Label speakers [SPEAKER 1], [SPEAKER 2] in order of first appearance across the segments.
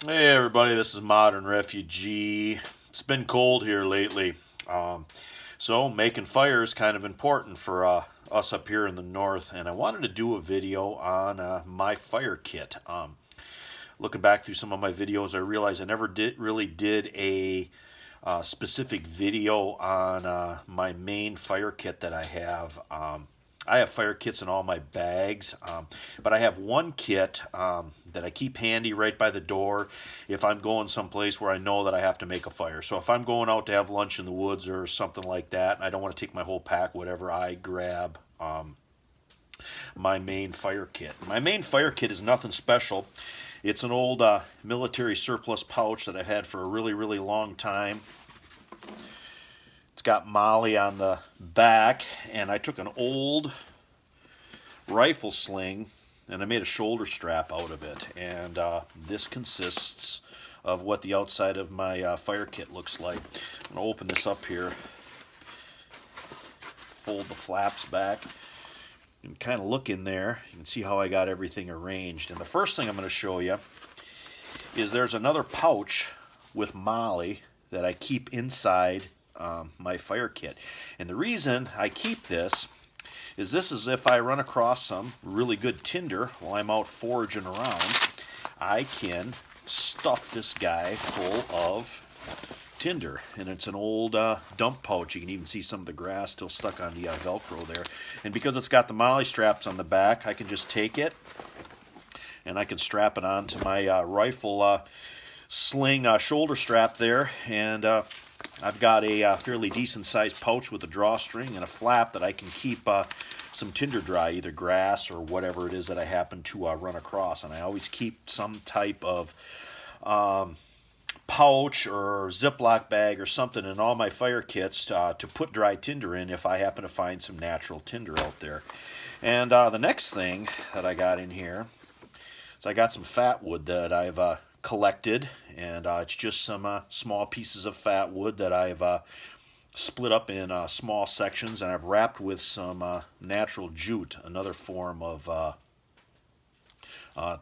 [SPEAKER 1] Hey everybody, this is Modern Refugee. It's been cold here lately, so making fire is kind of important for us up here in the north, and I wanted to do a video on my fire kit. Looking back through some of my videos, I realized I never really did a specific video on my main fire kit that I have. I have fire kits in all my bags, but I have one kit that I keep handy right by the door if I'm going someplace where I know that I have to make a fire. So if I'm going out to have lunch in the woods or something like that, and I don't want to take my whole pack, whatever, I grab my main fire kit. My main fire kit is nothing special. It's an old military surplus pouch that I've had for a really, really long time. It's got Molly on the back, and I took an old rifle sling and I made a shoulder strap out of it. And this consists of what the outside of my fire kit looks like. I'm going to open this up here, fold the flaps back, and kind of look in there. You can see how I got everything arranged. And the first thing I'm going to show you is there's another pouch with Molly that I keep inside my fire kit. And the reason I keep this is if I run across some really good tinder while I'm out foraging around, I can stuff this guy full of tinder. And it's an old dump pouch. You can even see some of the grass still stuck on the Velcro there. And because it's got the Molly straps on the back, I can just take it and I can strap it onto my rifle sling shoulder strap there, and I've got a fairly decent sized pouch with a drawstring and a flap that I can keep some tinder dry, either grass or whatever it is that I happen to run across. And I always keep some type of pouch or Ziploc bag or something in all my fire kits to put dry tinder in if I happen to find some natural tinder out there. And the next thing that I got in here is I got some fat wood that I've collected, and it's just some small pieces of fat wood that I've split up in small sections, and I've wrapped with some natural jute, another form of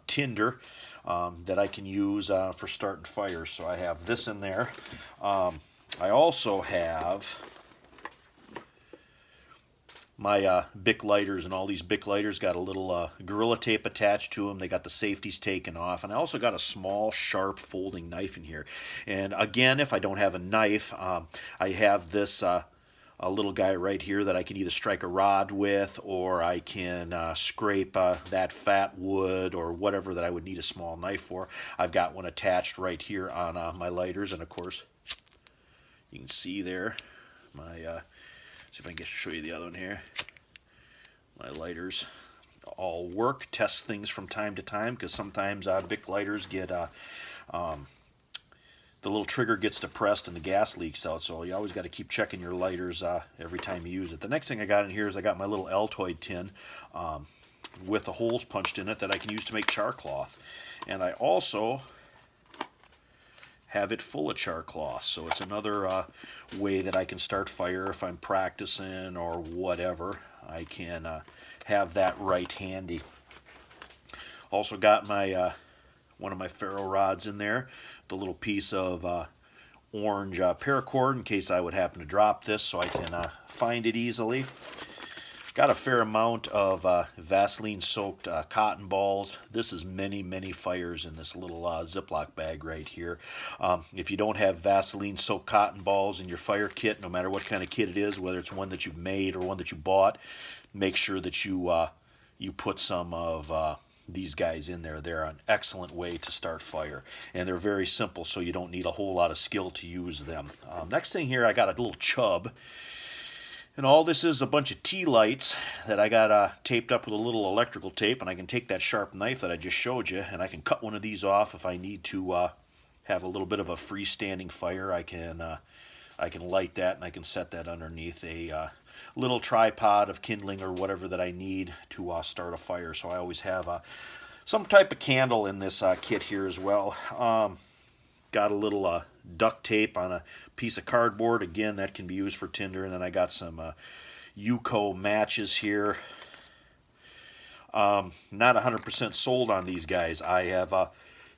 [SPEAKER 1] tinder that I can use for starting fires. So I have this in there. I also have my Bic Lighters, and all these Bic Lighters got a little Gorilla Tape attached to them. They got the safeties taken off, and I also got a small, sharp folding knife in here. And again, if I don't have a knife, I have this a little guy right here that I can either strike a rod with, or I can scrape that fat wood or whatever that I would need a small knife for. I've got one attached right here on my lighters, and of course, you can see there my see if I can show you the other one here. My lighters all work. Test things from time to time, because sometimes Bic lighters get the little trigger gets depressed and the gas leaks out. So you always got to keep checking your lighters every time you use it. The next thing I got in here is I got my little Altoid tin with the holes punched in it that I can use to make char cloth. And I also have it full of char cloth, so it's another way that I can start fire if I'm practicing or whatever. I can have that right handy. Also got my one of my ferro rods in there, the little piece of orange paracord in case I would happen to drop this, so I can find it easily. Got a fair amount of Vaseline-soaked cotton balls. This is many, many fires in this little Ziploc bag right here. If you don't have Vaseline-soaked cotton balls in your fire kit, no matter what kind of kit it is, whether it's one that you've made or one that you bought, make sure that you put some of these guys in there. They're an excellent way to start fire, and they're very simple, so you don't need a whole lot of skill to use them. Next thing here, I got a little chub. And all this is a bunch of tea lights that I got taped up with a little electrical tape, and I can take that sharp knife that I just showed you, and I can cut one of these off if I need to have a little bit of a freestanding fire. I can light that, and I can set that underneath a little tripod of kindling or whatever that I need to start a fire. So I always have some type of candle in this kit here as well. Got a little duct tape on a piece of cardboard. Again, that can be used for tinder. And then I got some Yuko Matches here. Not 100% sold on these guys. I have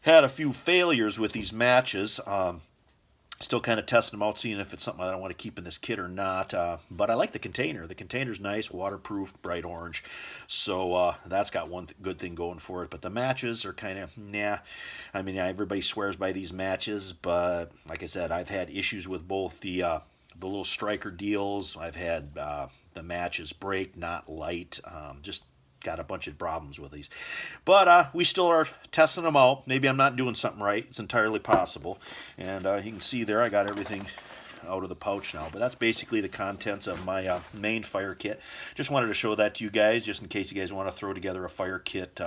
[SPEAKER 1] Had a few failures with these matches. Still kind of testing them out, seeing if it's something I want to keep in this kit or not. But I like the container. The container's nice, waterproof, bright orange. So that's got one good thing going for it. But the matches are kind of, nah. I mean, everybody swears by these matches, but like I said, I've had issues with both the little striker deals. I've had the matches break, not light. Just got a bunch of problems with these. But we still are testing them out. Maybe I'm not doing something right. It's entirely possible. And you can see there I got everything out of the pouch now. But that's basically the contents of my main fire kit. Just wanted to show that to you guys, just in case you guys want to throw together a fire kit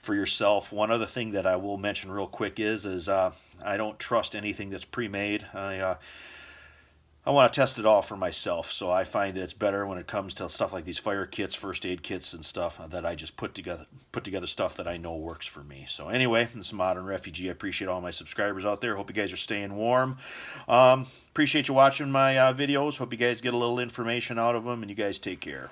[SPEAKER 1] for yourself. One other thing that I will mention real quick is I don't trust anything that's pre-made. I want to test it all for myself, so I find that it's better when it comes to stuff like these fire kits, first aid kits, and stuff that I just put together stuff that I know works for me. So anyway, this is Modern Refugee. I appreciate all my subscribers out there. Hope you guys are staying warm. Appreciate you watching my videos. Hope you guys get a little information out of them, and you guys take care.